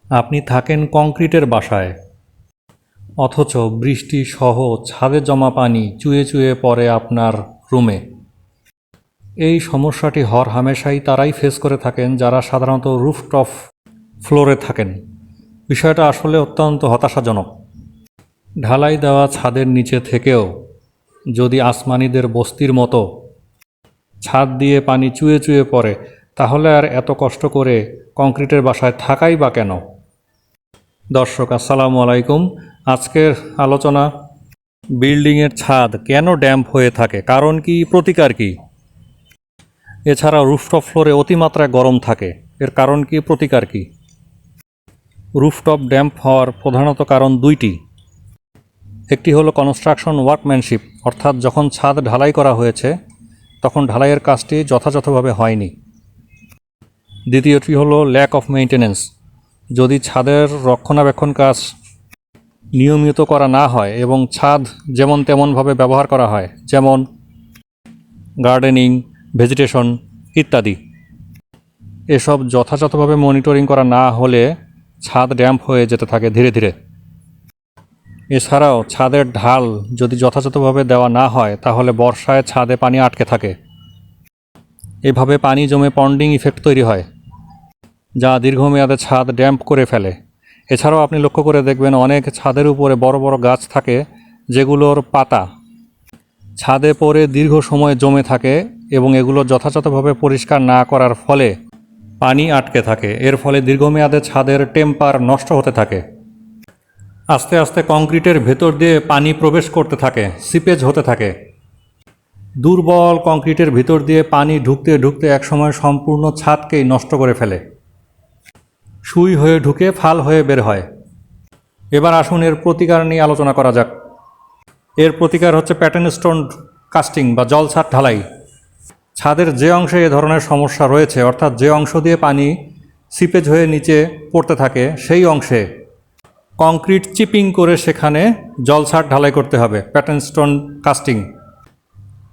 আপনি থাকেন কংক্রিটের বাসায়, অথচ বৃষ্টি সহ ছাদে জমা পানি চুয়ে চুয়ে পড়ে আপনার রুমে। এই সমস্যাটি হরহামেশাই তারাই ফেস করে থাকেন যারা সাধারণত রুফটপ ফ্লোরে থাকেন। বিষয়টা আসলে অত্যন্ত হতাশাজনক। ঢালাই দেওয়া ছাদের নিচে থেকেও যদি আসমানিদের বস্তির মতো ছাদ দিয়ে পানি চুয়ে চুয়ে পড়ে, তাহলে আর এত কষ্ট করে কংক্রিটের বাসায় থাকাই বা কেন? দর্শক আসসালামু আলাইকুম। আজকের আলোচনা, বিল্ডিংয়ের ছাদ কেন ড্যাম্প হয়ে থাকে, কারণ কি, প্রতিকার কি? এছাড়া রুফটপ ফ্লোরে অতিমাত্রায় গরম থাকে, এর কারণ কি, প্রতিকার কি? রুফটপ ড্যাম্প হওয়ার প্রধানত কারণ দুইটি। একটি হলো কনস্ট্রাকশন ওয়ার্কম্যানশিপ, অর্থাৎ যখন ছাদ ঢালাই করা হয়েছে তখন ঢালাইয়ের কাজটি যথাযথভাবে হয়নি। দ্বিতীয়টি হলো ল্যাক অফ মেইনটেনেন্স। যদি ছাদের রক্ষণাবেক্ষণ কাজ নিয়মিত করা না হয় এবং ছাদ যেমন তেমনভাবে ব্যবহার করা হয়, যেমন গার্ডেনিং, ভেজিটেশন ইত্যাদি, এসব যথাযথভাবে মনিটরিং করা না হলে ছাদ ড্যাম্প হয়ে যেতে থাকে ধীরে ধীরে। এছাড়াও ছাদের ঢাল যদি যথাযথভাবে দেওয়া না হয় তাহলে বর্ষায় ছাদে পানি আটকে থাকে। এভাবে পানি জমে পন্ডিং ইফেক্ট তৈরি হয়, যা দীর্ঘমেয়াদে ছাদ ড্যাম্প করে ফেলে। এছাড়াও আপনি লক্ষ্য করে দেখবেন অনেক ছাদের উপরে বড় বড় গাছ থাকে যেগুলোর পাতা ছাদে পড়ে দীর্ঘ সময় জমে থাকে এবং এগুলো যথাযথভাবে পরিষ্কার না করার ফলে পানি আটকে থাকে। এর ফলে দীর্ঘমেয়াদে ছাদের টেম্পার নষ্ট হতে থাকে। আস্তে আস্তে কংক্রিটের ভেতর দিয়ে পানি প্রবেশ করতে থাকে, সিপেজ হতে থাকে। দুর্বল কংক্রিটের ভিতর দিয়ে পানি ঢুকতে ঢুকতে একসময় সম্পূর্ণ ছাদকেই নষ্ট করে ফেলে। সুই হয়ে ঢুকে ফাল হয়ে বের হয়। এবার আসুন এর প্রতিকার নিয়ে আলোচনা করা যাক। এর প্রতিকার হচ্ছে প্যাটার্ন স্টোন কাস্টিং বা জলছাদ ঢালাই। ছাদের যে অংশে এ ধরনের সমস্যা রয়েছে, অর্থাৎ যে অংশ দিয়ে পানি সিপেজ হয়ে নিচে পড়তে থাকে, সেই অংশে কংক্রিট চিপিং করে সেখানে জলছাদ ঢালাই করতে হবে, প্যাটার্ন স্টোন কাস্টিং।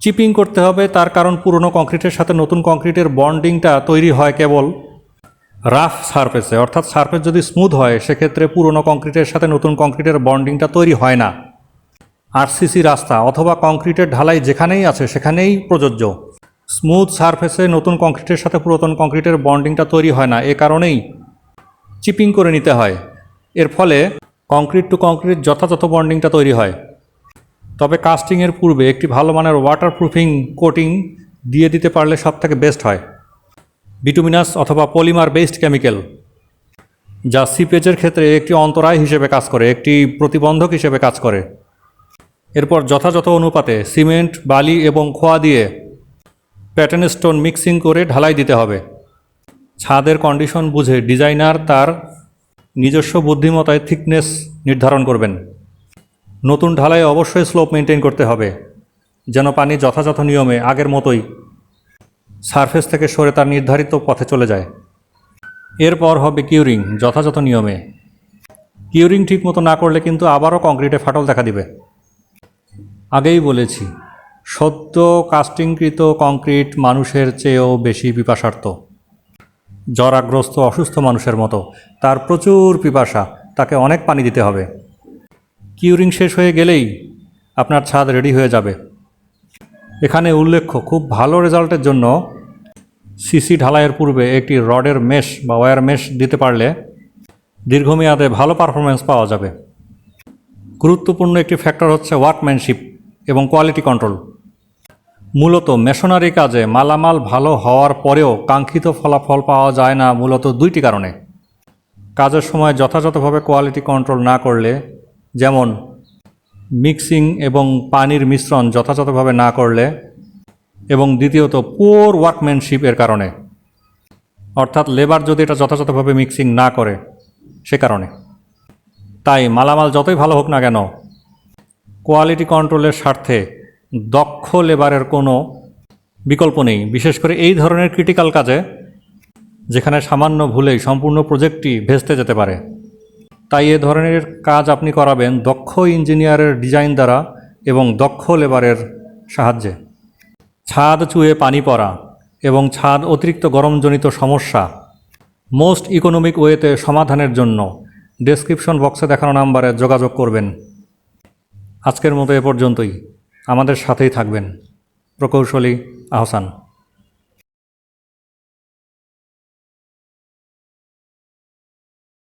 চিপিং করতে হবে তার কারণ পুরনো কংক্রিটের সাথে নতুন কংক্রিটের বন্ডিংটা তৈরি হয় কেবল রাফ সারফেসে, অর্থাৎ সারফেস যদি স্মুথ হয় সেক্ষেত্রে পুরনো কংক্রিটের সাথে নতুন কংক্রিটের বন্ডিংটা তৈরি হয় না। আরসিসি রাস্তা অথবা কংক্রিটের ঢালাই যেখানেই আছে সেখানেই প্রযোজ্য। স্মুথ সারফেসে নতুন কংক্রিটের সাথে পুরাতন কংক্রিটের বন্ডিংটা তৈরি হয় না, এ কারণেই চিপিং করে নিতে হয়। এর ফলে কংক্রিট টু কংক্রিট যথাযথ বন্ডিংটা তৈরি হয়। তবে কাস্টিংয়ের পূর্বে একটি ভালো মানের ওয়াটারপ্রুফিং কোটিং দিয়ে দিতে পারলে সবথেকে বেস্ট হয়। বিটুমিনাস অথবা পলিমার বেসড কেমিক্যাল, যা সিপেজের ক্ষেত্রে একটি অন্তরায় হিসেবে কাজ করে, একটি প্রতিবন্ধক হিসেবে কাজ করে। এরপর যথাযথ অনুপাতে সিমেন্ট, বালি এবং খোয়া দিয়ে প্যাটার্ন স্টোন মিক্সিং করে ঢালাই দিতে হবে। ছাদের কন্ডিশন বুঝে ডিজাইনার তার নিজস্ব বুদ্ধিমত্তায় থিকনেস নির্ধারণ করবেন। নতুন ঢালাই অবশ্যই স্লোপ মেনটেন করতে হবে, যেন পানি যথাযথ নিয়মে আগের মতোই সারফেস থেকে সরে তার নির্ধারিত পথে চলে যায়। এরপর হবে কিউরিং যথাযথ নিয়মে। কিউরিং ঠিকমতো না করলে কিন্তু আবারও কংক্রিটে ফাটল দেখা দিবে। আগেই বলেছি, সদ্য কাস্টিংকৃত কংক্রিট মানুষের চেয়েও বেশি পিপাসার্ত। জরাগ্রস্ত অসুস্থ মানুষের মতো তার প্রচুর পিপাসা, তাকে অনেক পানি দিতে হবে। কিউরিং শেষ হয়ে গেলেই আপনার ছাদ রেডি হয়ে যাবে। এখানে উল্লেখ্য, খুব ভালো রেজাল্টের জন্য সিসি ঢালাইয়ের পূর্বে একটি রডের মেশ বা ওয়্যার মেশ দিতে পারলে দীর্ঘমেয়াদে ভালো পারফরমেন্স পাওয়া যাবে। গুরুত্বপূর্ণ একটি ফ্যাক্টর হচ্ছে ওয়ার্কম্যানশিপ এবং কোয়ালিটি কন্ট্রোল। মূলত মেশনারি কাজে মালামাল ভালো হওয়ার পরেও কাঙ্ক্ষিত ফলাফল পাওয়া যায় না মূলত দুইটি কারণে। কাজের সময় যথাযথভাবে কোয়ালিটি কন্ট্রোল না করলে, যেমন মিক্সিং এবং পানির মিশ্রণ যথাযথভাবে না করলে, এবং দ্বিতীয়ত পুওর ওয়ার্কম্যানশিপ এর কারণে, অর্থাৎ লেবার যদি এটা যথাযথভাবে মিক্সিং না করে সে কারণে। তাই মালামাল যতই ভালো হোক না কেন, কোয়ালিটি কন্ট্রোলের স্বার্থে দক্ষ লেবারের কোনো বিকল্প নেই, বিশেষ করে এই ধরনের ক্রিটিক্যাল কাজে যেখানে সামান্য ভুলেই সম্পূর্ণ প্রজেক্টটি ভেস্তে যেতে পারে। তাই এ ধরনের কাজ আপনি করাবেন দক্ষ ইঞ্জিনিয়ারের ডিজাইন দ্বারা এবং দক্ষ লেবারের সাহায্যে। ছাদ চুয়ে পানি পড়া এবং ছাদ অতিরিক্ত গরমজনিত সমস্যা মোস্ট ইকোনমিক ওয়েতে সমাধানের জন্য ডেসক্রিপশন বক্সে দেখানো নাম্বারে যোগাযোগ করবেন। আজকের মতো এ পর্যন্তই। আমাদের সাথেই থাকবেন। প্রকৌশলী আহসান।